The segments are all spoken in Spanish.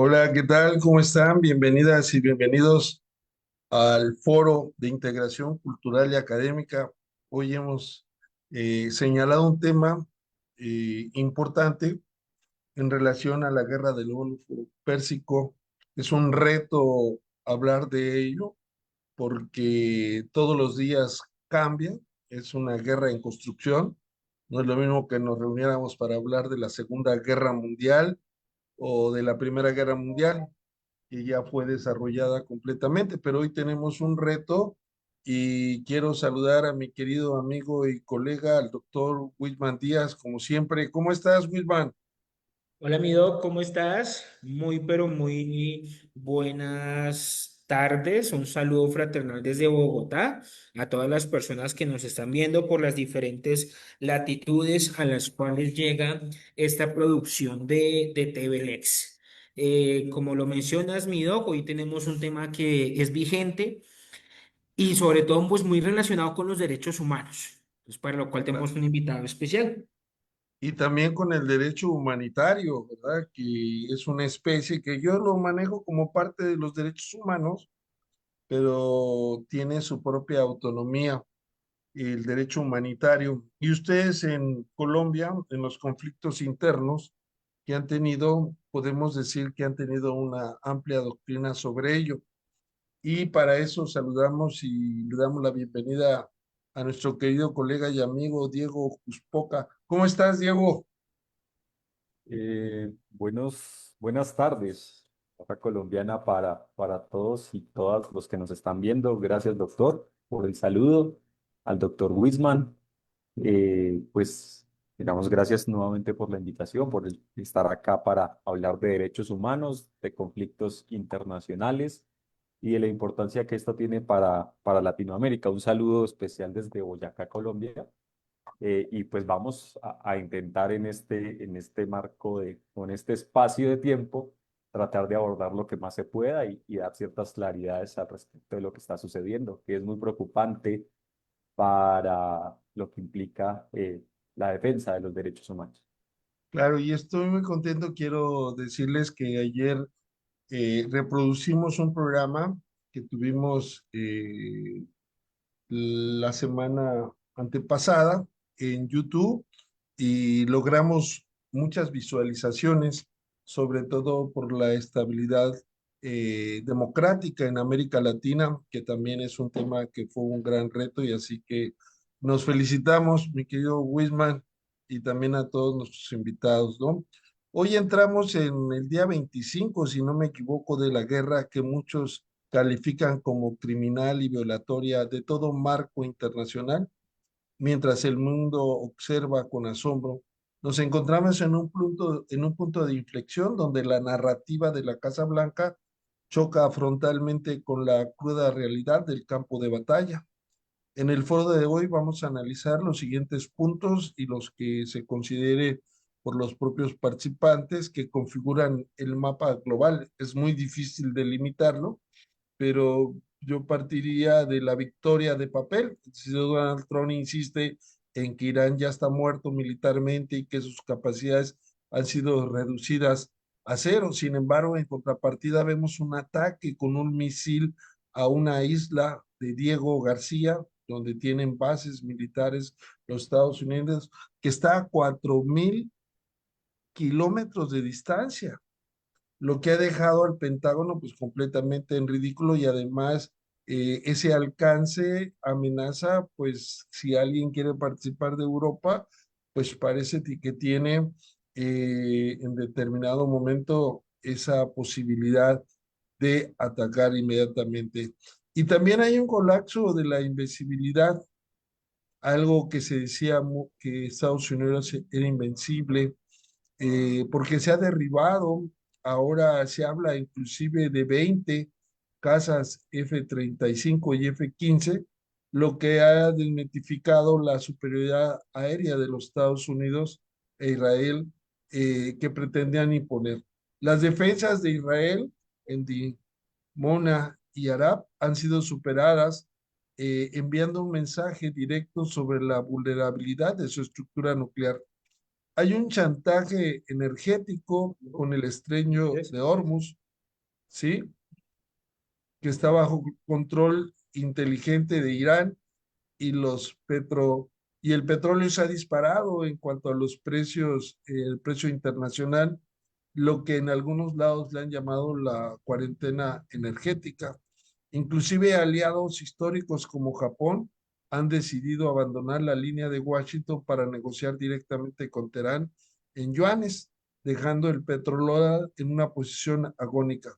Hola, ¿qué tal? ¿Cómo están? Bienvenidas y bienvenidos al Foro de Integración Cultural y Académica. Hoy hemos señalado un tema importante en relación a la guerra del Golfo Pérsico. Es un reto hablar de ello porque todos los días cambia. Es una guerra en construcción. No es lo mismo que nos reuniéramos para hablar de la Segunda Guerra Mundial o de la Primera Guerra Mundial, que ya fue desarrollada completamente, pero hoy tenemos un reto y quiero saludar a mi querido amigo y colega, al doctor Wilman Díaz, como siempre. ¿Cómo estás, Wilman? Hola, mi Doc, ¿cómo estás? Muy, pero muy buenas tardes. Un saludo fraternal desde Bogotá a todas las personas que nos están viendo por las diferentes latitudes a las cuales llega esta producción de TVLex. Como lo mencionas, mi Doc, hoy tenemos un tema que es vigente y sobre todo pues muy relacionado con los derechos humanos. Pues, para lo cual tenemos un invitado especial. Y también con el derecho humanitario, ¿verdad? Que es una especie que yo lo manejo como parte de los derechos humanos, pero tiene su propia autonomía, el derecho humanitario. Y ustedes en Colombia, en los conflictos internos que han tenido, podemos decir que han tenido una amplia doctrina sobre ello. Y para eso saludamos y le damos la bienvenida a nuestro querido colega y amigo Diego Juspoca. ¿Cómo estás, Diego? Buenas tardes, Rafa colombiana para todos y todas los que nos están viendo. Gracias, doctor, por el saludo al doctor Wisman. Pues, digamos, gracias nuevamente por la invitación, por estar acá para hablar de derechos humanos, de conflictos internacionales y de la importancia que esto tiene para Latinoamérica. Un saludo especial desde Boyacá, Colombia. Y pues vamos a intentar en este marco con este espacio de tiempo, tratar de abordar lo que más se pueda y dar ciertas claridades al respecto de lo que está sucediendo, que es muy preocupante para lo que implica la defensa de los derechos humanos. Claro, y estoy muy contento. Quiero decirles que ayer reproducimos un programa que tuvimos la semana antepasada en YouTube y logramos muchas visualizaciones, sobre todo por la estabilidad democrática en América Latina, que también es un tema que fue un gran reto y así que nos felicitamos, mi querido Wisman, y también a todos nuestros invitados, ¿no? Hoy entramos en el día 25, si no me equivoco, de la guerra que muchos califican como criminal y violatoria de todo marco internacional, mientras el mundo observa con asombro. Nos encontramos en un punto de inflexión donde la narrativa de la Casa Blanca choca frontalmente con la cruda realidad del campo de batalla. En el foro de hoy vamos a analizar los siguientes puntos y los que se considere por los propios participantes que configuran el mapa global. Es muy difícil delimitarlo, pero yo partiría de la victoria de papel. Si Donald Trump insiste en que Irán ya está muerto militarmente y que sus capacidades han sido reducidas a cero. Sin embargo, en contrapartida vemos un ataque con un misil a una isla de Diego García, donde tienen bases militares los Estados Unidos, que está a 4.000 kilómetros de distancia, lo que ha dejado al Pentágono pues completamente en ridículo. Y además ese alcance amenaza, pues si alguien quiere participar de Europa, pues parece que tiene en determinado momento esa posibilidad de atacar inmediatamente. Y también hay un colapso de la invisibilidad, algo que se decía que Estados Unidos era invencible, porque se ha derribado. Ahora se habla inclusive de 20 casas F-35 y F-15, lo que ha desmitificado la superioridad aérea de los Estados Unidos e Israel, que pretendían imponer. Las defensas de Israel en Dimona y Arab han sido superadas, enviando un mensaje directo sobre la vulnerabilidad de su estructura nuclear. Hay un chantaje energético con el estrecho de Hormuz, ¿sí? Que está bajo control inteligente de Irán y y el petróleo se ha disparado en cuanto a los precios, el precio internacional, lo que en algunos lados le han llamado la cuarentena energética. Inclusive aliados históricos como Japón han decidido abandonar la línea de Washington para negociar directamente con Teherán en yuanes, dejando el petrodólar en una posición agónica.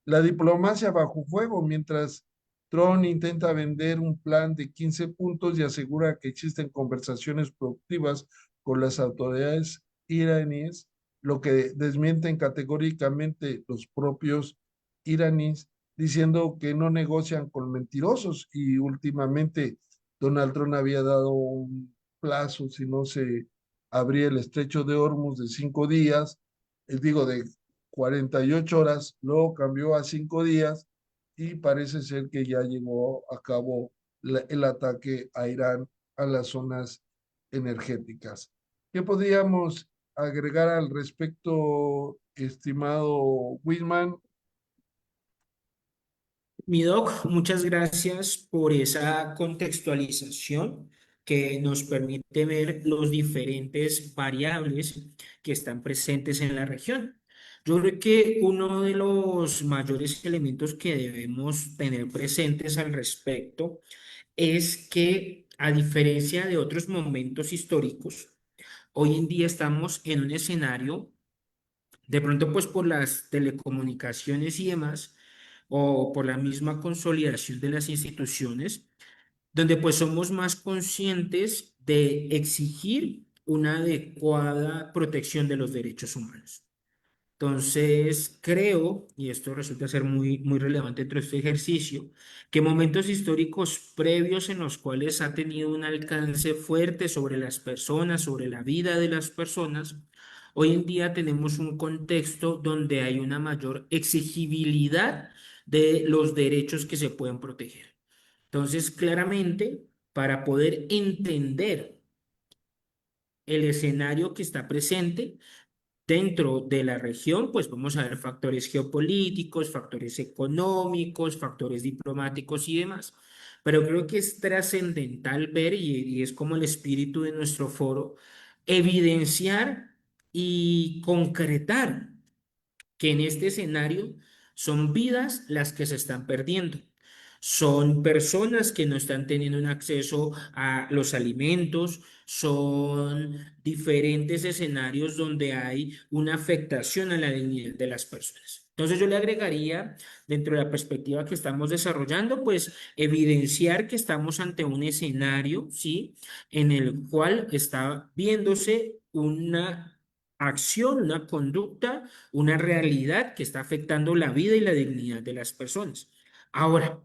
La diplomacia bajo fuego, mientras Trump intenta vender un plan de 15 puntos y asegura que existen conversaciones productivas con las autoridades iraníes, lo que desmienten categóricamente los propios iraníes, diciendo que no negocian con mentirosos. Y últimamente Donald Trump había dado un plazo, si no se abría el estrecho de Hormuz, de 5 días, digo, de 48 horas, luego cambió a 5 días y parece ser que ya llevó a cabo el ataque a Irán a las zonas energéticas. ¿Qué podríamos agregar al respecto, estimado Whitman? Mi doc, muchas gracias por esa contextualización que nos permite ver los diferentes variables que están presentes en la región. Yo creo que uno de los mayores elementos que debemos tener presentes al respecto es que, a diferencia de otros momentos históricos, hoy en día estamos en un escenario, de pronto pues por las telecomunicaciones y demás, o por la misma consolidación de las instituciones, donde pues somos más conscientes de exigir una adecuada protección de los derechos humanos. Entonces, creo, y esto resulta ser muy relevante dentro de este ejercicio, que momentos históricos previos en los cuales ha tenido un alcance fuerte sobre las personas, sobre la vida de las personas, hoy en día tenemos un contexto donde hay una mayor exigibilidad de los derechos que se pueden proteger. Entonces, claramente, para poder entender el escenario que está presente, dentro de la región, pues vamos a ver factores geopolíticos, factores económicos, factores diplomáticos y demás. Pero creo que es trascendental ver, y es como el espíritu de nuestro foro, evidenciar y concretar que en este escenario son vidas las que se están perdiendo. Son personas que no están teniendo un acceso a los alimentos, son diferentes escenarios donde hay una afectación a la dignidad de las personas. Entonces yo le agregaría, dentro de la perspectiva que estamos desarrollando, pues evidenciar que estamos ante un escenario, ¿sí? En el cual está viéndose una acción, una conducta, una realidad que está afectando la vida y la dignidad de las personas. Ahora,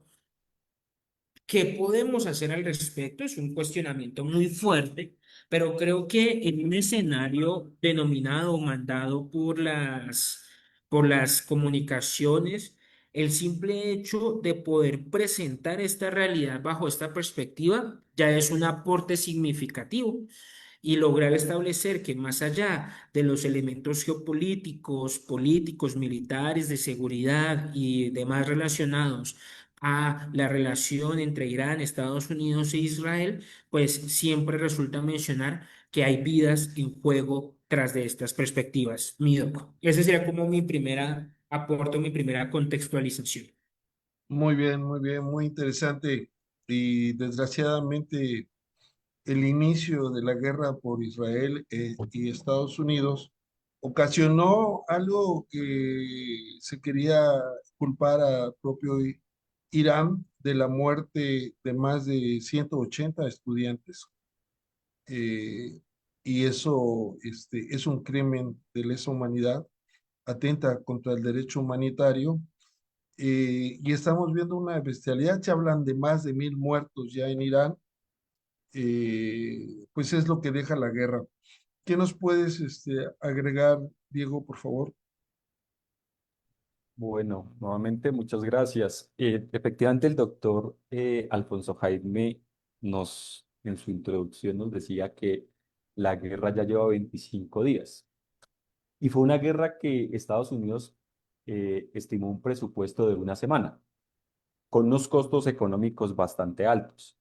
¿qué podemos hacer al respecto? Es un cuestionamiento muy fuerte, pero creo que en un escenario denominado o mandado por las comunicaciones, el simple hecho de poder presentar esta realidad bajo esta perspectiva ya es un aporte significativo, y lograr establecer que más allá de los elementos geopolíticos, políticos, militares, de seguridad y demás relacionados a la relación entre Irán, Estados Unidos e Israel, pues siempre resulta mencionar que hay vidas en juego tras de estas perspectivas. Ese sería como mi primera aporte, mi primera contextualización. Muy bien, muy interesante. Y desgraciadamente el inicio de la guerra por Israel y Estados Unidos ocasionó algo que se quería culpar a propio Irán de la muerte de más de 180 estudiantes. Eh, y eso es un crimen de lesa humanidad, atenta contra el derecho humanitario. Y estamos viendo una bestialidad, se hablan de más de 1.000 muertos ya en Irán. Pues es lo que deja la guerra. ¿Qué nos puedes agregar, Diego, por favor? Bueno, nuevamente muchas gracias. Efectivamente, el doctor Alfonso Jaime en su introducción nos decía que la guerra ya lleva 25 días. Y fue una guerra que Estados Unidos estimó un presupuesto de una semana, con unos costos económicos bastante altos.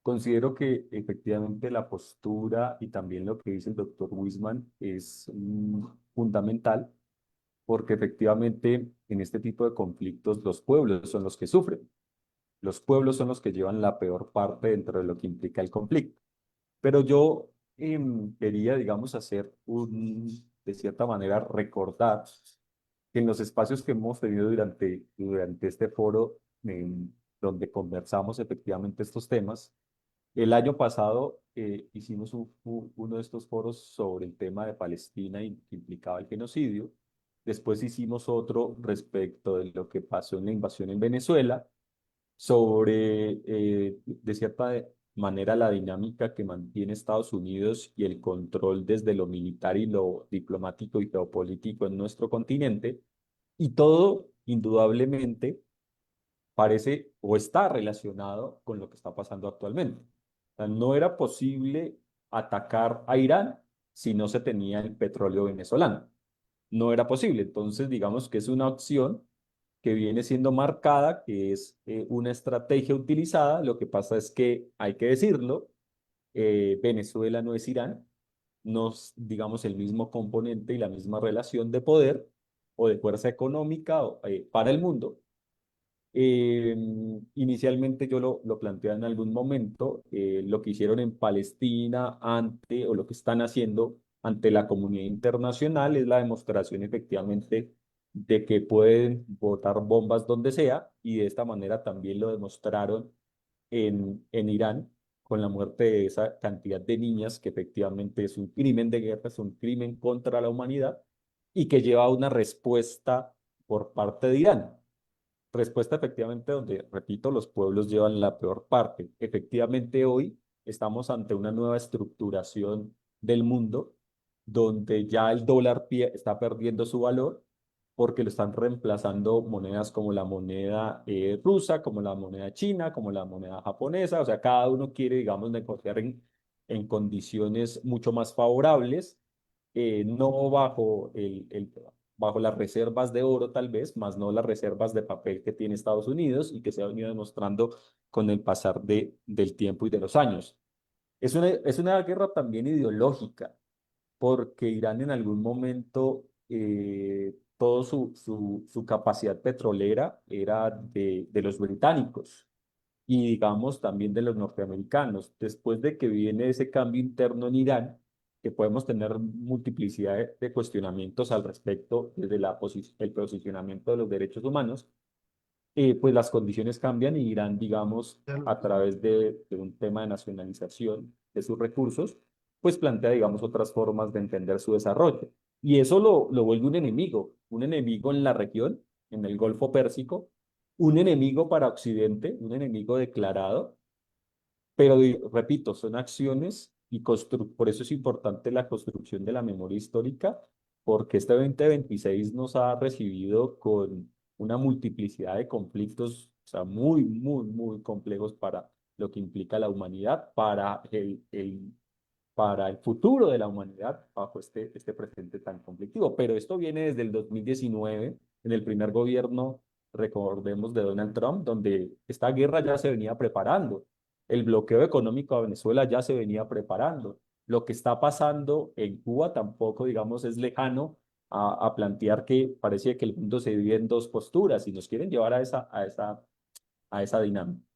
Considero que efectivamente la postura y también lo que dice el doctor Wisman es fundamental, porque efectivamente en este tipo de conflictos los pueblos son los que sufren. Los pueblos son los que llevan la peor parte dentro de lo que implica el conflicto. Pero yo quería, digamos, de cierta manera, recordar que en los espacios que hemos tenido durante este foro, donde conversamos efectivamente estos temas, el año pasado hicimos uno de estos foros sobre el tema de Palestina y que implicaba el genocidio. Después hicimos otro respecto de lo que pasó en la invasión en Venezuela, sobre, de cierta manera, la dinámica que mantiene Estados Unidos y el control desde lo militar y lo diplomático y geopolítico en nuestro continente. Y todo, indudablemente, parece o está relacionado con lo que está pasando actualmente. O sea, no era posible atacar a Irán si no se tenía el petróleo venezolano. No era posible. Entonces, digamos que es una opción que viene siendo marcada, que es una estrategia utilizada. Lo que pasa es que, hay que decirlo, Venezuela no es Irán, no es, digamos, el mismo componente y la misma relación de poder o de fuerza económica para el mundo. Eh, Inicialmente yo lo planteé en algún momento, lo que hicieron en Palestina o lo que están haciendo ante la comunidad internacional es la demostración efectivamente de que pueden botar bombas donde sea, y de esta manera también lo demostraron en Irán con la muerte de esa cantidad de niñas, que efectivamente es un crimen de guerra, es un crimen contra la humanidad y que lleva a una respuesta por parte de Irán. Respuesta efectivamente donde, repito, los pueblos llevan la peor parte. Efectivamente, hoy estamos ante una nueva estructuración del mundo, donde ya el dólar está perdiendo su valor, porque lo están reemplazando monedas como la moneda rusa, como la moneda china, como la moneda japonesa. O sea, cada uno quiere, digamos, negociar en condiciones mucho más favorables, no bajo las reservas de oro tal vez, más no las reservas de papel que tiene Estados Unidos y que se ha venido demostrando con el pasar del tiempo y de los años. Es una guerra también ideológica, porque Irán en algún momento, toda su capacidad petrolera era de los británicos y, digamos, también de los norteamericanos. Después de que viene ese cambio interno en Irán, que podemos tener multiplicidad de cuestionamientos al respecto desde el posicionamiento de los derechos humanos, pues las condiciones cambian y Irán, digamos, a través de un tema de nacionalización de sus recursos, pues plantea, digamos, otras formas de entender su desarrollo. Y eso lo vuelve un enemigo en la región, en el Golfo Pérsico, un enemigo para Occidente, un enemigo declarado, pero repito, son acciones y por eso es importante la construcción de la memoria histórica, porque este 2026 nos ha recibido con una multiplicidad de conflictos, o sea, muy, muy, muy complejos para lo que implica la humanidad, para el futuro de la humanidad bajo este presente tan conflictivo. Pero esto viene desde el 2019, en el primer gobierno, recordemos, de Donald Trump, donde esta guerra ya se venía preparando. El bloqueo económico a Venezuela ya se venía preparando. Lo que está pasando en Cuba tampoco, digamos, es lejano a plantear que parece que el mundo se divide en dos posturas y nos quieren llevar a esa dinámica.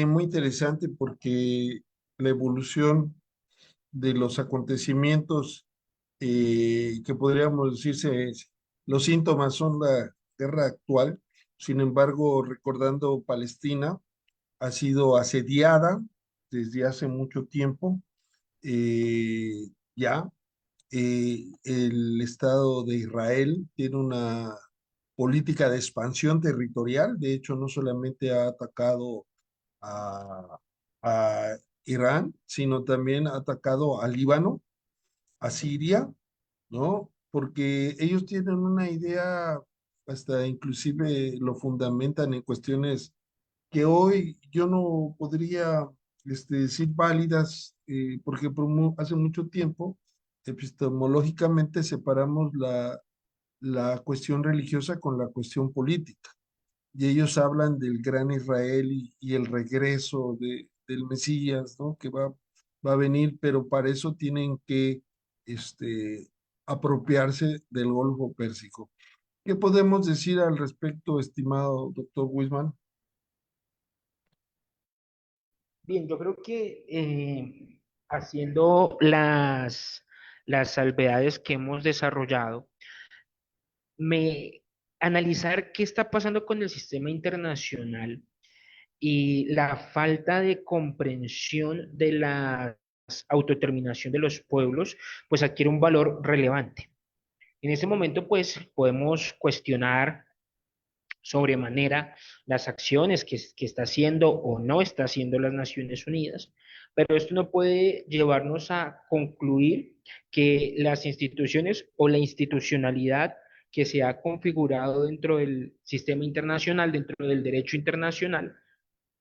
Muy interesante porque la evolución de los acontecimientos que podríamos decirse, los síntomas son la guerra actual. Sin embargo, recordando Palestina, ha sido asediada desde hace mucho tiempo. Ya el Estado de Israel tiene una política de expansión territorial. De hecho, no solamente ha atacado a, a Irán, sino también ha atacado a Líbano, a Siria, ¿no? Porque ellos tienen una idea, hasta inclusive lo fundamentan en cuestiones que hoy yo no podría sí válidas, porque hace mucho tiempo epistemológicamente separamos la cuestión religiosa con la cuestión política. Y ellos hablan del gran Israel y el regreso del Mesías, ¿no? Que va a venir, pero para eso tienen que este, apropiarse del Golfo Pérsico. ¿Qué podemos decir al respecto, estimado doctor Wisman? Bien, yo creo que haciendo las salvedades que hemos desarrollado, me analizar qué está pasando con el sistema internacional y la falta de comprensión de la autodeterminación de los pueblos, pues adquiere un valor relevante. En ese momento, pues podemos cuestionar sobremanera las acciones que está haciendo o no está haciendo las Naciones Unidas, pero esto no puede llevarnos a concluir que las instituciones o la institucionalidad que se ha configurado dentro del sistema internacional, dentro del derecho internacional,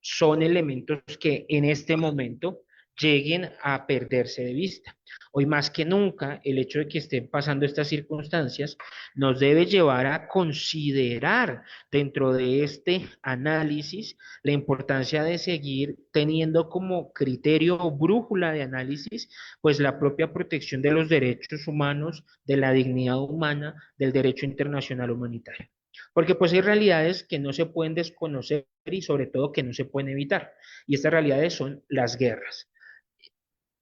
son elementos que en este momento lleguen a perderse de vista. Hoy más que nunca, el hecho de que estén pasando estas circunstancias nos debe llevar a considerar dentro de este análisis la importancia de seguir teniendo como criterio o brújula de análisis, pues la propia protección de los derechos humanos, de la dignidad humana, del derecho internacional humanitario. Porque pues hay realidades que no se pueden desconocer y sobre todo que no se pueden evitar. Y estas realidades son las guerras.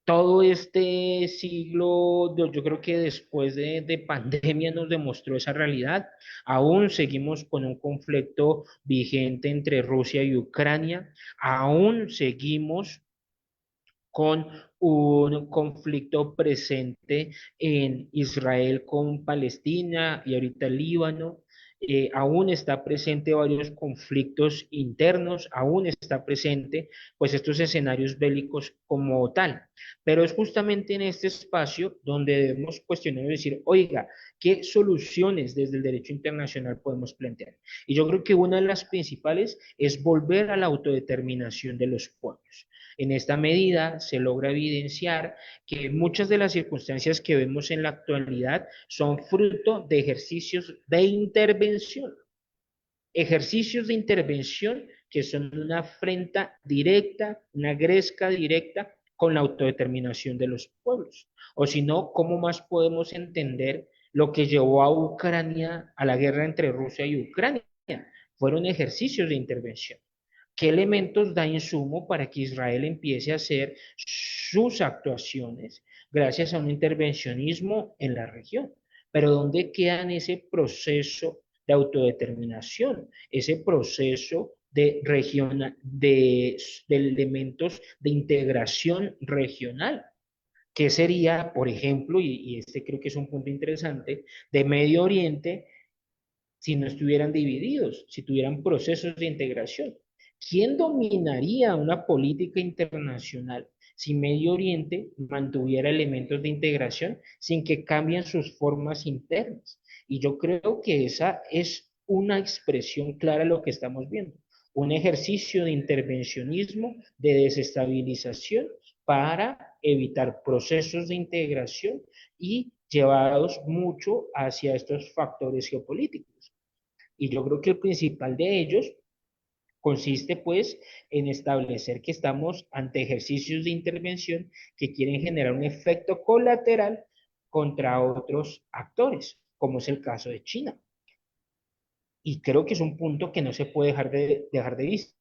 Todo este siglo, yo creo que después de pandemia nos demostró esa realidad. Aún seguimos con un conflicto vigente entre Rusia y Ucrania. Aún seguimos con un conflicto presente en Israel con Palestina y ahorita Líbano. Aún está presente varios conflictos internos, aún está presente pues estos escenarios bélicos como tal. Pero es justamente en este espacio donde debemos cuestionar y decir, oiga, ¿qué soluciones desde el derecho internacional podemos plantear? Y yo creo que una de las principales es volver a la autodeterminación de los pueblos. En esta medida se logra evidenciar que muchas de las circunstancias que vemos en la actualidad son fruto de ejercicios de intervención que son una afrenta directa, una gresca directa con la autodeterminación de los pueblos. O si no, ¿cómo más podemos entender lo que llevó a Ucrania a la guerra entre Rusia y Ucrania? Fueron ejercicios de intervención. ¿Qué elementos da insumo para que Israel empiece a hacer sus actuaciones gracias a un intervencionismo en la región? Pero ¿dónde queda en ese proceso de autodeterminación, ese proceso de elementos de integración regional? ¿Qué sería, por ejemplo, y este creo que es un punto interesante, de Medio Oriente si no estuvieran divididos, si tuvieran procesos de integración? ¿Quién dominaría una política internacional si Medio Oriente mantuviera elementos de integración sin que cambien sus formas internas? Y yo creo que esa es una expresión clara de lo que estamos viendo, un ejercicio de intervencionismo, de desestabilización para evitar procesos de integración y llevados mucho hacia estos factores geopolíticos. Y yo creo que el principal de ellos consiste pues en establecer que estamos ante ejercicios de intervención que quieren generar un efecto colateral contra otros actores, como es el caso de China. Y creo que es un punto que no se puede dejar de vista.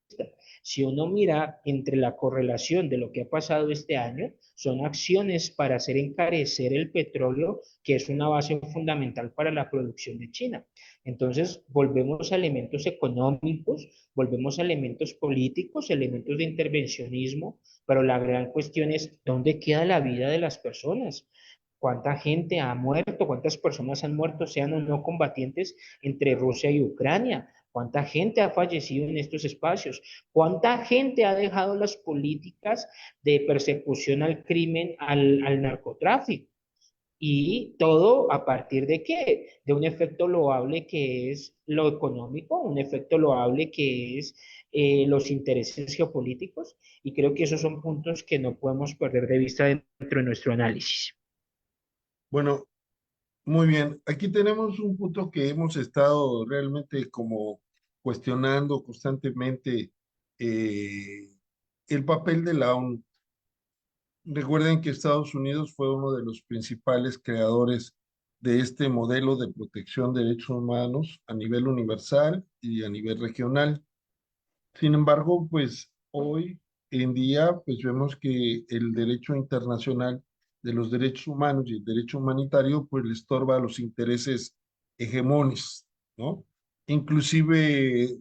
Si uno mira entre la correlación de lo que ha pasado este año, son acciones para hacer encarecer el petróleo, que es una base fundamental para la producción de China. Entonces, volvemos a elementos económicos, volvemos a elementos políticos, elementos de intervencionismo, pero la gran cuestión es, ¿dónde queda la vida de las personas? ¿Cuánta gente ha muerto? ¿Cuántas personas han muerto, sean o no combatientes, entre Rusia y Ucrania? ¿Cuánta gente ha fallecido en estos espacios? ¿Cuánta gente ha dejado las políticas de persecución al crimen, al narcotráfico? ¿Y todo a partir de qué? De un efecto loable que es lo económico, un efecto loable que es los intereses geopolíticos, y creo que esos son puntos que no podemos perder de vista dentro de nuestro análisis. Bueno, muy bien. Aquí tenemos un punto que hemos estado realmente como cuestionando constantemente, eh, el papel de la ONU. Recuerden que Estados Unidos fue uno de los principales creadores de este modelo de protección de derechos humanos a nivel universal y a nivel regional. Sin embargo, pues hoy en día, pues vemos que el derecho internacional de los derechos humanos y el derecho humanitario, pues le estorba a los intereses hegemónicos, ¿no? Inclusive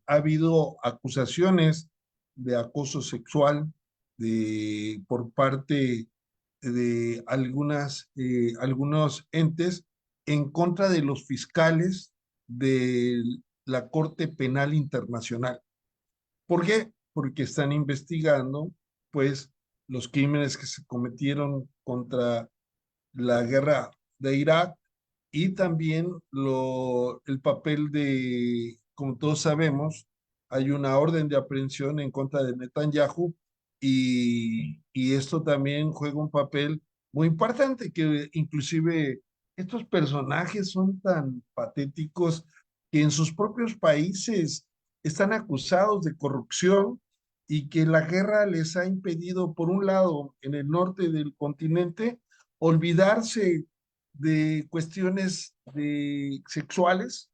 ha habido acusaciones de acoso sexual por parte de algunos entes en contra de los fiscales de la Corte Penal Internacional. ¿Por qué? Porque están investigando, pues, los crímenes que se cometieron contra la guerra de Irak y también el papel de, como todos sabemos, hay una orden de aprehensión en contra de Netanyahu y esto también juega un papel muy importante, que inclusive estos personajes son tan patéticos que en sus propios países están acusados de corrupción y que la guerra les ha impedido, por un lado, en el norte del continente, olvidarse de cuestiones sexuales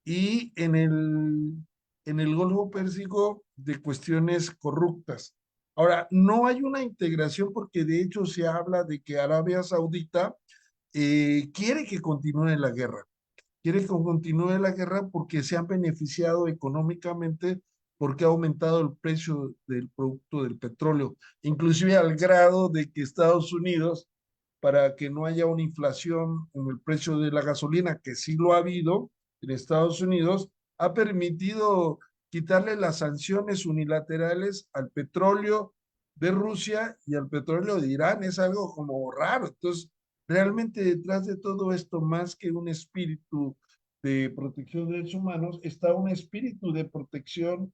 y en el Golfo Pérsico de cuestiones corruptas. Ahora, no hay una integración porque de hecho se habla de que Arabia Saudita quiere que continúe la guerra, quiere que continúe la guerra porque se han beneficiado económicamente porque ha aumentado el precio del producto del petróleo, inclusive al grado de que Estados Unidos, para que no haya una inflación en el precio de la gasolina, que sí lo ha habido en Estados Unidos, ha permitido quitarle las sanciones unilaterales al petróleo de Rusia y al petróleo de Irán. Es algo como raro. Entonces, realmente detrás de todo esto, más que un espíritu de protección de derechos humanos, está un espíritu de protección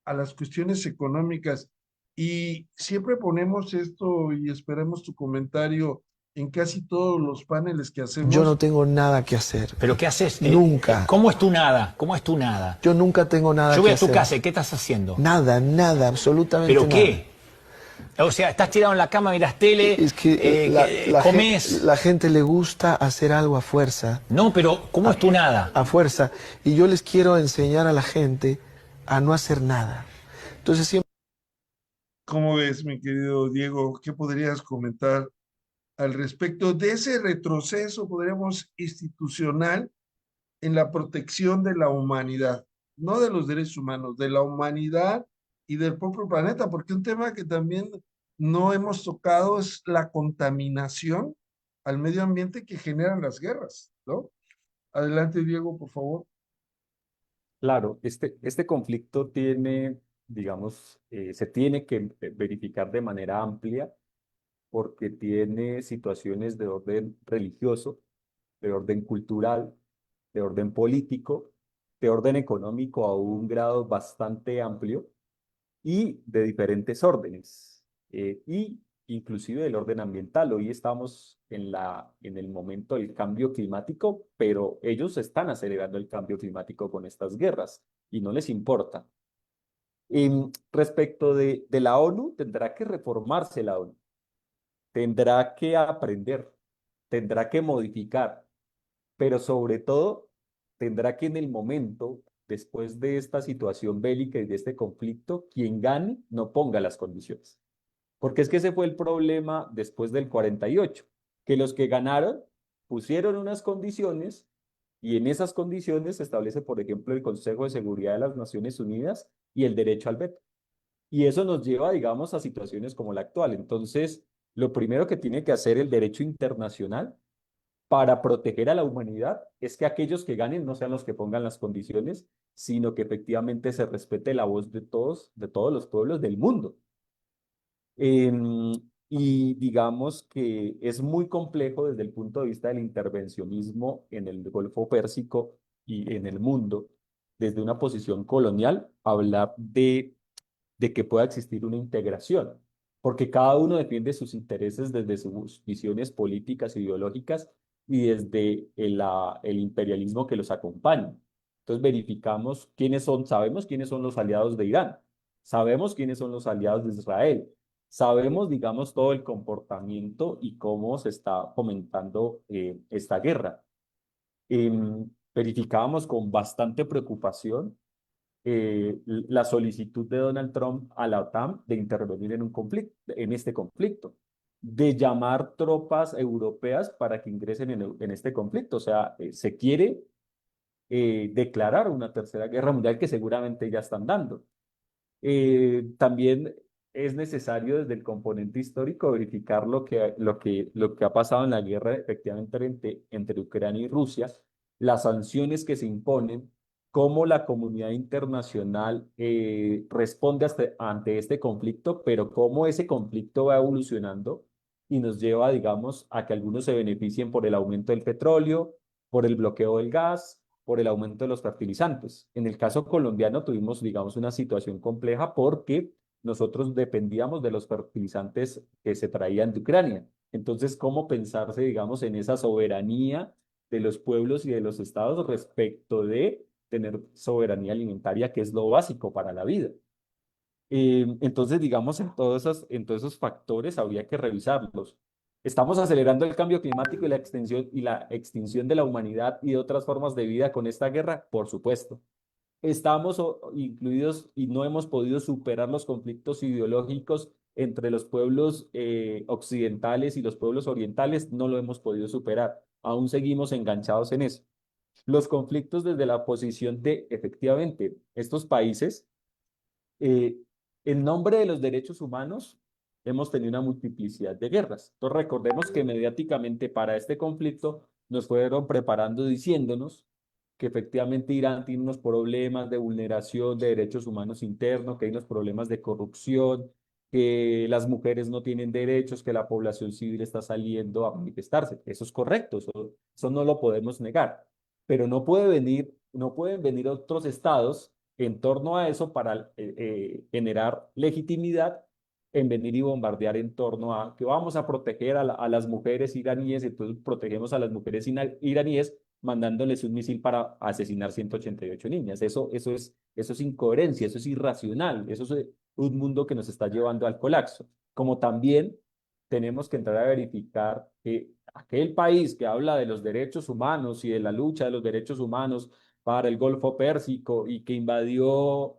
a las cuestiones económicas. Y siempre ponemos esto y esperamos tu comentario en casi todos los paneles que Yo no hacemos. tengo nada que hacer. ¿Pero qué haces? Nunca. ¿Cómo es tu nada? ¿Cómo es tu nada? Yo nunca tengo nada Yo voy que a tu hacer. casa y ¿qué estás haciendo? Nada, nada, absolutamente ¿Pero nada. qué? O sea, estás tirado en la cama, miras tele, Es que comes. la gente le gusta hacer algo a fuerza, No, pero ¿cómo es tu nada? a fuerza. Y yo les quiero enseñar a la gente a no hacer nada. Entonces siempre... ¿Cómo ves, mi querido Diego? ¿Qué podrías comentar al respecto de ese retroceso, podríamos, institucional en la protección de la humanidad, no de los derechos humanos, de la humanidad y del propio planeta? Porque un tema que también no hemos tocado es la contaminación al medio ambiente que generan las guerras, ¿no? Adelante, Diego, por favor. Claro, este conflicto tiene, digamos, se tiene que verificar de manera amplia porque tiene situaciones de orden religioso, de orden cultural, de orden político, de orden económico a un grado bastante amplio y de diferentes órdenes, y inclusive del orden ambiental. Hoy estamos en el momento del cambio climático, pero ellos están acelerando el cambio climático con estas guerras y no les importa. Respecto de la ONU, tendrá que reformarse la ONU, tendrá que aprender, tendrá que modificar, pero sobre todo tendrá que en el momento, después de esta situación bélica y de este conflicto, quien gane no ponga las condiciones. Porque es que ese fue el problema después del 48, que los que ganaron pusieron unas condiciones y en esas condiciones se establece, por ejemplo, el Consejo de Seguridad de las Naciones Unidas y el derecho al veto. Y eso nos lleva, digamos, a situaciones como la actual. Entonces, lo primero que tiene que hacer el derecho internacional para proteger a la humanidad es que aquellos que ganen no sean los que pongan las condiciones, sino que efectivamente se respete la voz de todos los pueblos del mundo. y digamos que es muy complejo desde el punto de vista del intervencionismo en el Golfo Pérsico y en el mundo, desde una posición colonial, hablar de que pueda existir una integración, porque cada uno defiende sus intereses desde sus visiones políticas, ideológicas y desde el imperialismo que los acompaña. Entonces verificamos quiénes son, sabemos quiénes son los aliados de Irán, sabemos quiénes son los aliados de Israel, sabemos, digamos, todo el comportamiento y cómo se está fomentando esta guerra. Verificábamos con bastante preocupación la solicitud de Donald Trump a la OTAN de intervenir en un conflicto, en este conflicto, de llamar tropas europeas para que ingresen en este conflicto. O sea, se quiere declarar una tercera guerra mundial que seguramente ya están dando. También es necesario desde el componente histórico verificar lo que ha pasado en la guerra efectivamente entre Ucrania y Rusia, las sanciones que se imponen, cómo la comunidad internacional responde ante este conflicto, pero cómo ese conflicto va evolucionando y nos lleva, digamos, a que algunos se beneficien por el aumento del petróleo, por el bloqueo del gas, por el aumento de los fertilizantes. En el caso colombiano tuvimos, digamos, una situación compleja porque nosotros dependíamos de los fertilizantes que se traían de Ucrania. Entonces, ¿cómo pensarse, digamos, en esa soberanía de los pueblos y de los estados respecto de tener soberanía alimentaria, que es lo básico para la vida? Entonces, digamos, en todos esos factores habría que revisarlos. ¿Estamos acelerando el cambio climático y la extinción de la humanidad y de otras formas de vida con esta guerra? Por supuesto. ¿Estamos incluidos y no hemos podido superar los conflictos ideológicos entre los pueblos occidentales y los pueblos orientales? No lo hemos podido superar. Aún seguimos enganchados en eso. Los conflictos desde la posición de, efectivamente, estos países eh, en nombre de los derechos humanos, hemos tenido una multiplicidad de guerras. Entonces, recordemos que mediáticamente para este conflicto nos fueron preparando diciéndonos que efectivamente Irán tiene unos problemas de vulneración de derechos humanos internos, que hay unos problemas de corrupción, que las mujeres no tienen derechos, que la población civil está saliendo a manifestarse. Eso es correcto, eso no lo podemos negar. Pero no pueden venir otros estados en torno a eso para generar legitimidad en venir y bombardear en torno a que vamos a proteger a las mujeres iraníes, entonces protegemos a las mujeres iraníes mandándoles un misil para asesinar 188 niñas. Eso es incoherencia, eso es irracional, eso es un mundo que nos está llevando al colapso. Como también tenemos que entrar a verificar que aquel país que habla de los derechos humanos y de la lucha de los derechos humanos para el Golfo Pérsico y que invadió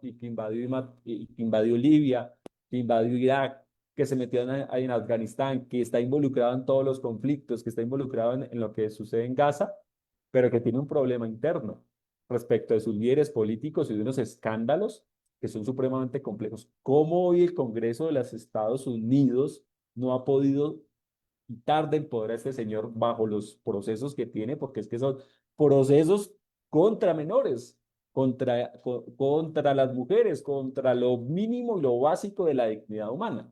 Libia, que invadió Irak, que se metió en Afganistán, que está involucrado en todos los conflictos, que está involucrado en lo que sucede en Gaza, pero que tiene un problema interno respecto de sus líderes políticos y de unos escándalos que son supremamente complejos. ¿Cómo hoy el Congreso de los Estados Unidos no ha podido quitar del poder a este señor bajo los procesos que tiene? Porque es que son procesos contra menores, contra las mujeres, contra lo mínimo y lo básico de la dignidad humana.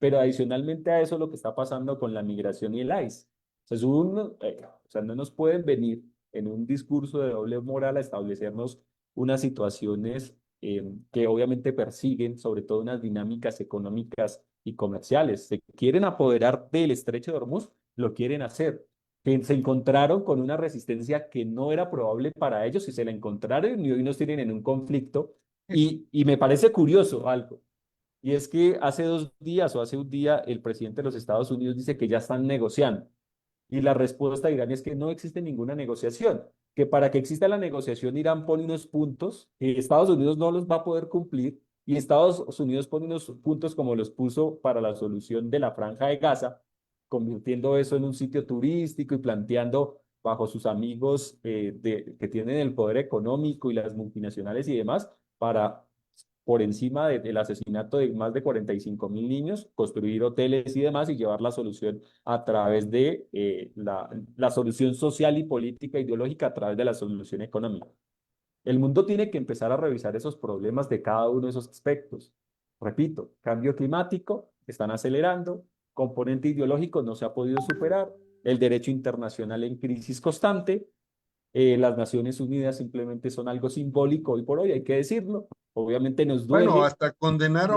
Pero adicionalmente a eso lo que está pasando con la migración y el ICE. O sea, no nos pueden venir en un discurso de doble moral a establecernos unas situaciones que obviamente persiguen sobre todo unas dinámicas económicas y comerciales. Se quieren apoderar del estrecho de Hormuz, lo quieren hacer, que se encontraron con una resistencia que no era probable para ellos y se la encontraron y hoy nos tienen en un conflicto. Y me parece curioso algo, y es que hace 2 días o hace un día el presidente de los Estados Unidos dice que ya están negociando. Y la respuesta de Irán es que no existe ninguna negociación, que para que exista la negociación Irán pone unos puntos que Estados Unidos no los va a poder cumplir y Estados Unidos pone unos puntos como los puso para la solución de la Franja de Gaza, convirtiendo eso en un sitio turístico y planteando bajo sus amigos que tienen el poder económico y las multinacionales y demás para por encima del asesinato de más de 45.000 niños, construir hoteles y demás y llevar la solución a través de la solución social y política ideológica a través de la solución económica. El mundo tiene que empezar a revisar esos problemas de cada uno de esos aspectos. Repito, cambio climático, están acelerando, componente ideológico no se ha podido superar, el derecho internacional en crisis constante, las Naciones Unidas simplemente son algo simbólico hoy por hoy, hay que decirlo. Obviamente nos Bueno, duele,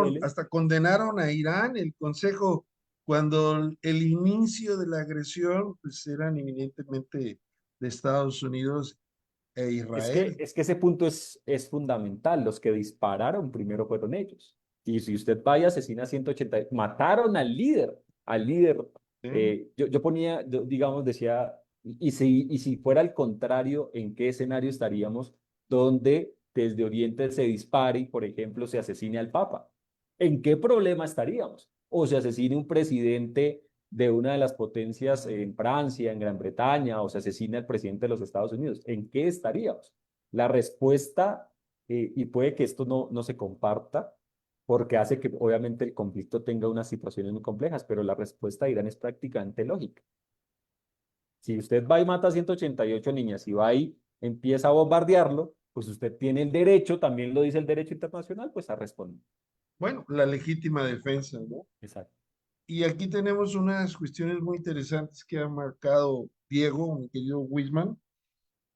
duele. hasta condenaron a Irán, el Consejo, cuando el inicio de la agresión, pues eran eminentemente de Estados Unidos e Israel. Es que ese punto es fundamental. Los que dispararon primero fueron ellos. Y si usted va y asesina 180, mataron al líder. ¿Sí? Yo ponía, digamos, decía, y si fuera al contrario, ¿en qué escenario estaríamos donde desde Oriente se dispare y, por ejemplo, se asesine al Papa? ¿En qué problema estaríamos? O se asesine un presidente de una de las potencias en Francia, en Gran Bretaña, o se asesina al presidente de los Estados Unidos, ¿en qué estaríamos? La respuesta, y puede que esto no se comparta, porque hace que obviamente el conflicto tenga unas situaciones muy complejas, pero la respuesta de Irán es prácticamente lógica. Si usted va y mata a 188 niñas y va y empieza a bombardearlo, pues usted tiene el derecho, también lo dice el derecho internacional, pues a responder. Bueno, la legítima defensa, ¿no? Exacto. Y aquí tenemos unas cuestiones muy interesantes que ha marcado Diego, mi querido Wisman.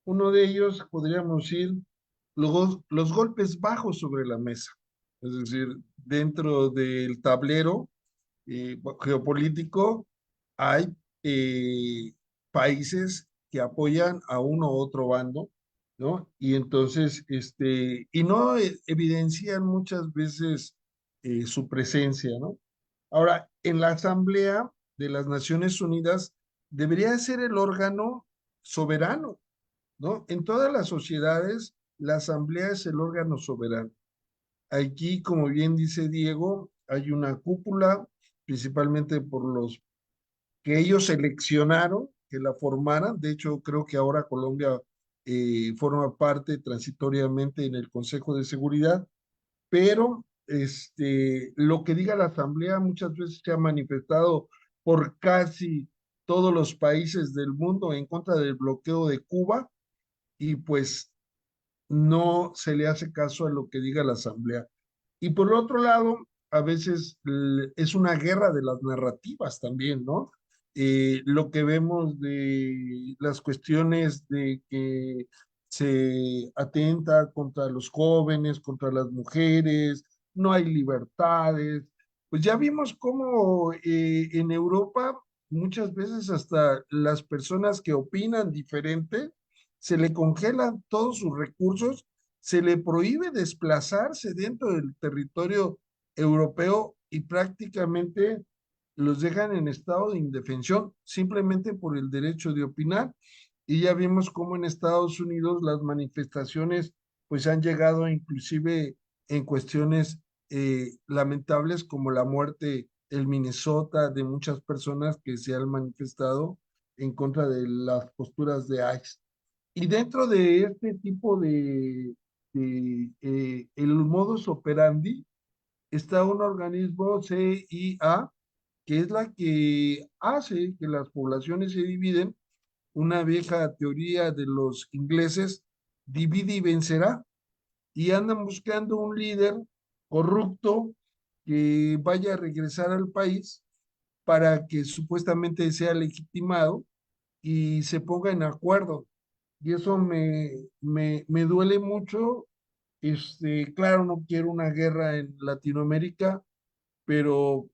Uno de ellos, podríamos decir, los golpes bajos sobre la mesa. Es decir, dentro del tablero geopolítico hay países que apoyan a uno u otro bando, ¿no? Y entonces, y no evidencian muchas veces su presencia, ¿no? Ahora, en la Asamblea de las Naciones Unidas debería ser el órgano soberano, ¿no? En todas las sociedades, la Asamblea es el órgano soberano. Aquí, como bien dice Diego, hay una cúpula, principalmente por los que ellos seleccionaron que la formaran. De hecho, creo que ahora Colombia forma parte transitoriamente en el Consejo de Seguridad, pero lo que diga la Asamblea muchas veces se ha manifestado por casi todos los países del mundo en contra del bloqueo de Cuba y pues no se le hace caso a lo que diga la Asamblea. Y por otro lado, a veces es una guerra de las narrativas también, ¿no? Lo que vemos de las cuestiones de que se atenta contra los jóvenes, contra las mujeres, no hay libertades. Pues ya vimos cómo en Europa muchas veces hasta las personas que opinan diferente se le congelan todos sus recursos, se le prohíbe desplazarse dentro del territorio europeo y prácticamente los dejan en estado de indefensión simplemente por el derecho de opinar. Y ya vimos cómo en Estados Unidos las manifestaciones pues han llegado inclusive en cuestiones lamentables como la muerte en Minnesota de muchas personas que se han manifestado en contra de las posturas de ICE. Y dentro de este tipo el modus operandi está un organismo CIA que es la que hace que las poblaciones se dividen, una vieja teoría de los ingleses, divide y vencerá, y andan buscando un líder corrupto que vaya a regresar al país para que supuestamente sea legitimado y se ponga en acuerdo. Y eso me duele mucho. Claro, no quiero una guerra en Latinoamérica, pero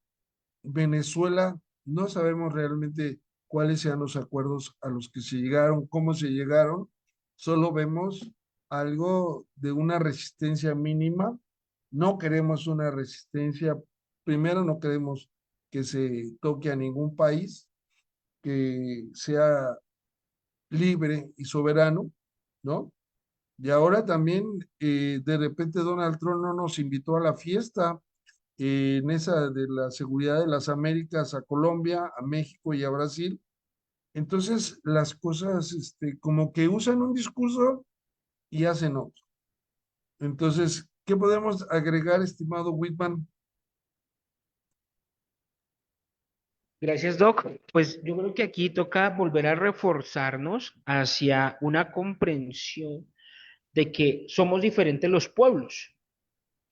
Venezuela no sabemos realmente cuáles sean los acuerdos a los que se llegaron, cómo se llegaron. Solo vemos algo de una resistencia mínima. No queremos una resistencia. Primero, no queremos que se toque a ningún país, que sea libre y soberano, ¿no? Y ahora también, de repente, Donald Trump no nos invitó a la fiesta en esa de la seguridad de las Américas a Colombia, a México y a Brasil. Entonces, las cosas, como que usan un discurso y hacen otro. Entonces, ¿qué podemos agregar, estimado Whitman? Gracias, Doc. Pues yo creo que aquí toca volver a reforzarnos hacia una comprensión de que somos diferentes los pueblos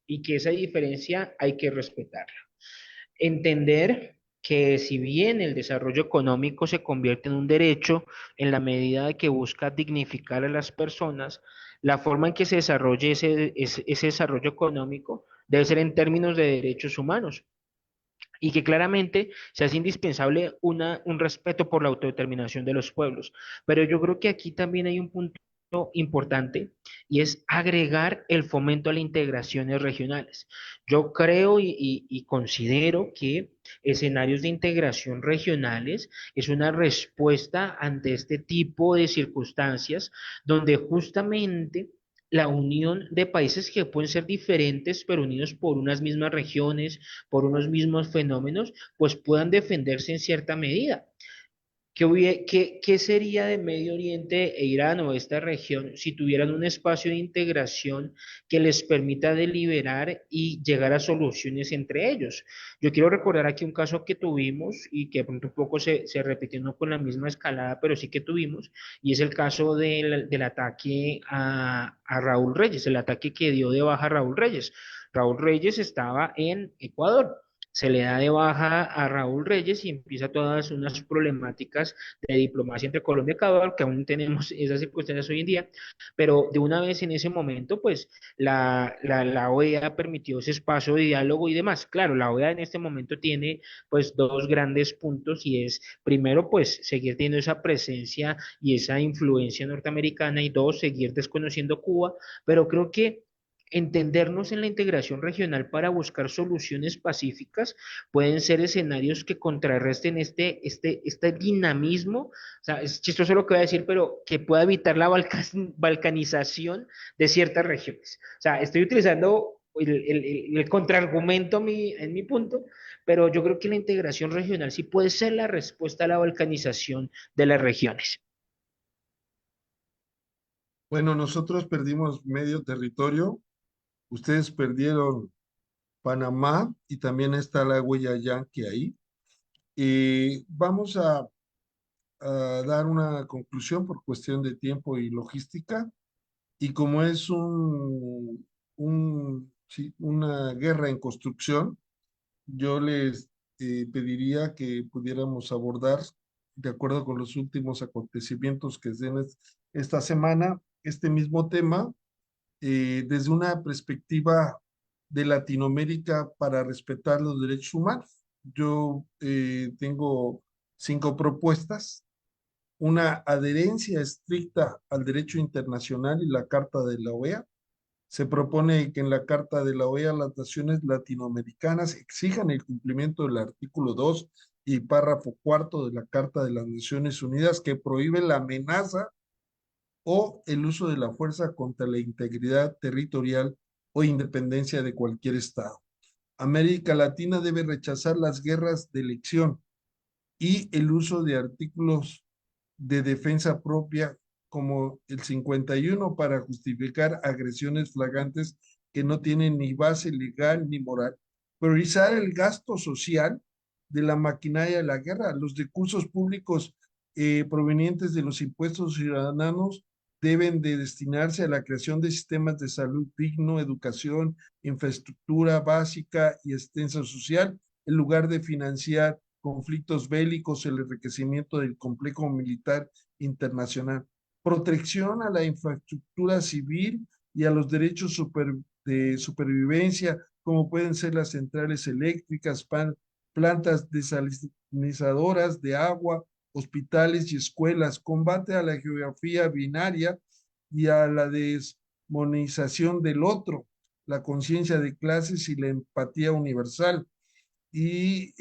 y que esa diferencia hay que respetarla. Entender que si bien el desarrollo económico se convierte en un derecho en la medida de que busca dignificar a las personas, la forma en que se desarrolle ese desarrollo económico debe ser en términos de derechos humanos y que claramente se hace indispensable un respeto por la autodeterminación de los pueblos. Pero yo creo que aquí también hay un punto importante y es agregar el fomento a las integraciones regionales. Yo creo y considero que escenarios de integración regionales es una respuesta ante este tipo de circunstancias donde justamente la unión de países que pueden ser diferentes, pero unidos por unas mismas regiones, por unos mismos fenómenos, pues puedan defenderse en cierta medida. ¿Qué sería de Medio Oriente e Irán o esta región si tuvieran un espacio de integración que les permita deliberar y llegar a soluciones entre ellos? Yo quiero recordar aquí un caso que tuvimos y que de pronto un poco se repitió no con la misma escalada, pero sí que tuvimos, y es el caso del ataque a Raúl Reyes, el ataque que dio de baja a Raúl Reyes. Raúl Reyes estaba en Ecuador. Se le da de baja a Raúl Reyes y empieza todas unas problemáticas de diplomacia entre Colombia y Ecuador, que aún tenemos esas circunstancias hoy en día, pero de una vez en ese momento, pues la OEA permitió ese espacio de diálogo y demás. Claro, la OEA en este momento tiene pues dos grandes puntos y es, primero, pues seguir teniendo esa presencia y esa influencia norteamericana y dos, seguir desconociendo Cuba, pero creo que entendernos en la integración regional para buscar soluciones pacíficas pueden ser escenarios que contrarresten este dinamismo. O sea, es chistoso lo que voy a decir, pero que pueda evitar la balcanización de ciertas regiones. O sea, estoy utilizando el contraargumento en mi punto, pero yo creo que la integración regional sí puede ser la respuesta a la balcanización de las regiones. Bueno, nosotros perdimos medio territorio, ustedes perdieron Panamá y también está la huella yanqui ahí. Vamos a dar una conclusión por cuestión de tiempo y logística. Y como es sí, una guerra en construcción, yo les pediría que pudiéramos abordar, de acuerdo con los últimos acontecimientos que se den esta semana, este mismo tema desde una perspectiva de Latinoamérica para respetar los derechos humanos. Yo tengo 5 propuestas: una adherencia estricta al derecho internacional y la Carta de la OEA. Se propone que en la Carta de la OEA las naciones latinoamericanas exijan el cumplimiento del artículo 2 y párrafo cuarto de la Carta de las Naciones Unidas, que prohíbe la amenaza o el uso de la fuerza contra la integridad territorial o independencia de cualquier Estado. América Latina debe rechazar las guerras de elección y el uso de artículos de defensa propia como el 51 para justificar agresiones flagrantes que no tienen ni base legal ni moral. Priorizar el gasto social de la maquinaria de la guerra. Los recursos públicos provenientes de los impuestos ciudadanos deben de destinarse a la creación de sistemas de salud digno, educación, infraestructura básica y asistencia social, en lugar de financiar conflictos bélicos, el enriquecimiento del complejo militar internacional, protección a la infraestructura civil y a los derechos de supervivencia, como pueden ser las centrales eléctricas, plantas desalinizadoras de agua, hospitales y escuelas, combate a la geografía binaria y a la desmonización del otro, la conciencia de clases y la empatía universal, y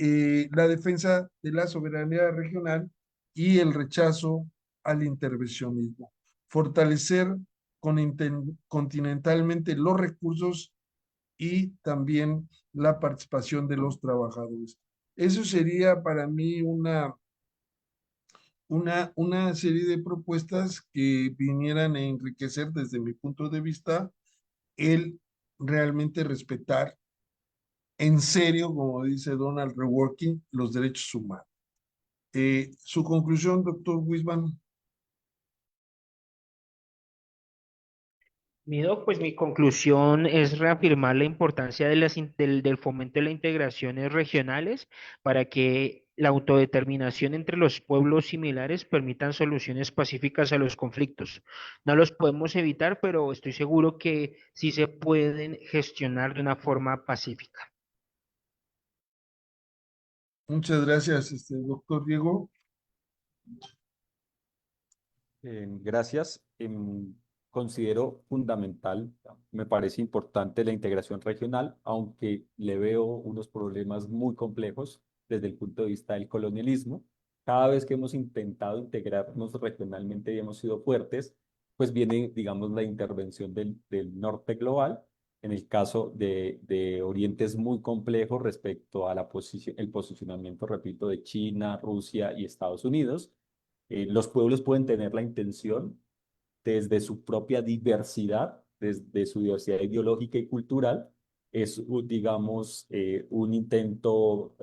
la defensa de la soberanía regional y el rechazo al intervencionismo. Fortalecer continentalmente los recursos y también la participación de los trabajadores. Eso sería para mí una serie de propuestas que vinieran a enriquecer desde mi punto de vista el realmente respetar en serio, como dice Donald Reworking, los derechos humanos. Su conclusión, doctor Wisman. Mido, pues mi conclusión es reafirmar la importancia de del fomento de las integraciones regionales para que la autodeterminación entre los pueblos similares permitan soluciones pacíficas a los conflictos. No los podemos evitar, pero estoy seguro que sí se pueden gestionar de una forma pacífica. Muchas gracias, doctor Diego. Gracias. Considero fundamental, me parece importante la integración regional, aunque le veo unos problemas muy complejos desde el punto de vista del colonialismo. Cada vez que hemos intentado integrarnos regionalmente y hemos sido fuertes, pues viene, digamos, la intervención del norte global. En el caso de Oriente es muy complejo respecto a el posicionamiento, repito, de China, Rusia y Estados Unidos. Los pueblos pueden tener la intención desde su propia diversidad, desde su diversidad ideológica y cultural, es, digamos, un intento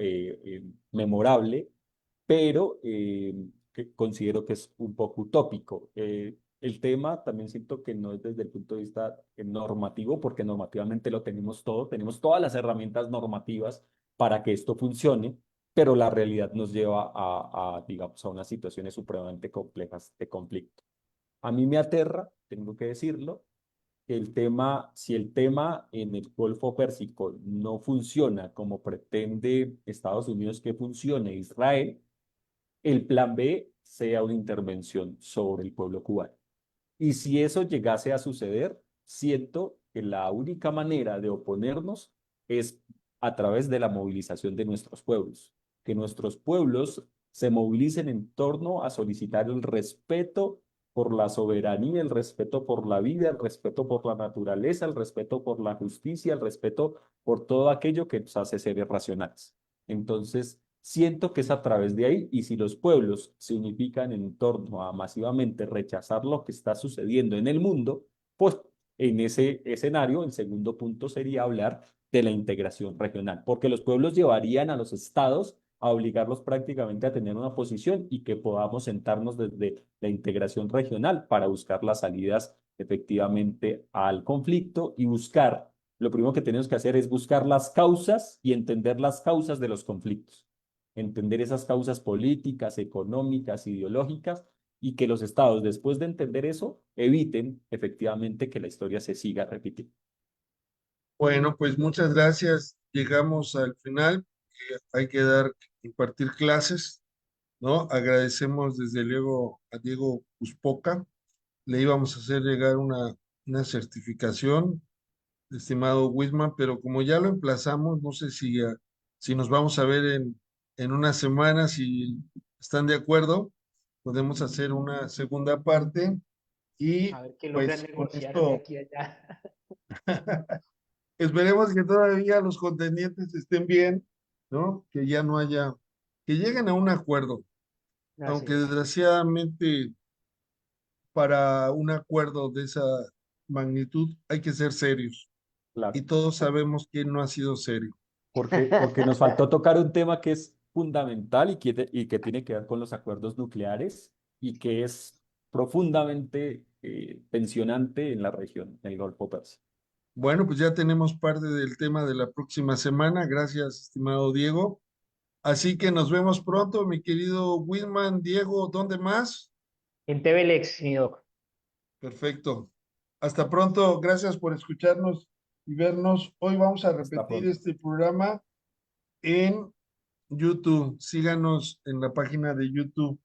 memorable, pero que considero que es un poco utópico. El tema también siento que no es desde el punto de vista normativo, porque normativamente lo tenemos todo, tenemos todas las herramientas normativas para que esto funcione, pero la realidad nos lleva digamos, a unas situaciones supremamente complejas de conflicto. A mí me aterra, tengo que decirlo, que si el tema en el Golfo Pérsico no funciona como pretende Estados Unidos que funcione Israel, el plan B sea una intervención sobre el pueblo cubano. Y si eso llegase a suceder, siento que la única manera de oponernos es a través de la movilización de nuestros pueblos, que nuestros pueblos se movilicen en torno a solicitar el respeto por la soberanía, el respeto por la vida, el respeto por la naturaleza, el respeto por la justicia, el respeto por todo aquello que nos hace seres racionales. Entonces, siento que es a través de ahí, y si los pueblos se unifican en torno a masivamente rechazar lo que está sucediendo en el mundo, pues en ese escenario, el segundo punto sería hablar de la integración regional, porque los pueblos llevarían a los estados a obligarlos prácticamente a tener una posición y que podamos sentarnos desde la integración regional para buscar las salidas efectivamente al conflicto y lo primero que tenemos que hacer es buscar las causas y entender las causas de los conflictos, entender esas causas políticas, económicas, ideológicas, y que los estados, después de entender eso, eviten efectivamente que la historia se siga repitiendo. Bueno, pues muchas gracias. Llegamos al final. Hay que impartir clases, ¿no? Agradecemos desde luego a Diego Uspoca. Le íbamos a hacer llegar una certificación, estimado Wisman, pero como ya lo emplazamos, no sé si nos vamos a ver en una semana, si están de acuerdo, podemos hacer una segunda parte y A ver qué logran pues con negociar de esto aquí a allá. esperemos que todavía los contendientes estén bien, ¿no? Que ya no haya, que lleguen a un acuerdo, Así aunque es. desgraciadamente para un acuerdo de esa magnitud hay que ser serios Claro. y todos sabemos quién no ha sido serio. Porque nos faltó tocar un tema que es fundamental y que tiene que ver con los acuerdos nucleares y que es profundamente tensionante en la región, en el Golfo Pérsico. Bueno, pues ya tenemos parte del tema de la próxima semana. Gracias, estimado Diego. Así que nos vemos pronto, mi querido Whitman. Diego, ¿dónde más? En TVLX, mi doc. Perfecto. Hasta pronto. Gracias por escucharnos y vernos. Hoy vamos a repetir pronto. este programa en YouTube. Síganos en la página de YouTube.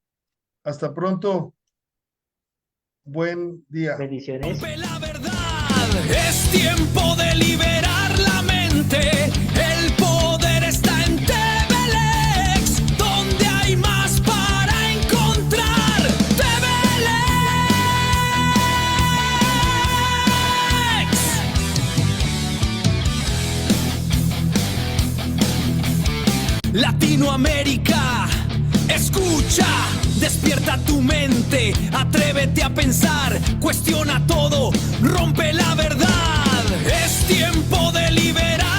Hasta pronto. Buen día. Bendiciones. Rompe la verdad, es tiempo de liberar la mente. El poder está en TVLX, donde hay más para encontrar. TVLX. Latinoamérica, escucha. Despierta tu mente, atrévete a pensar, cuestiona todo, rompe la verdad. Es tiempo de liberar.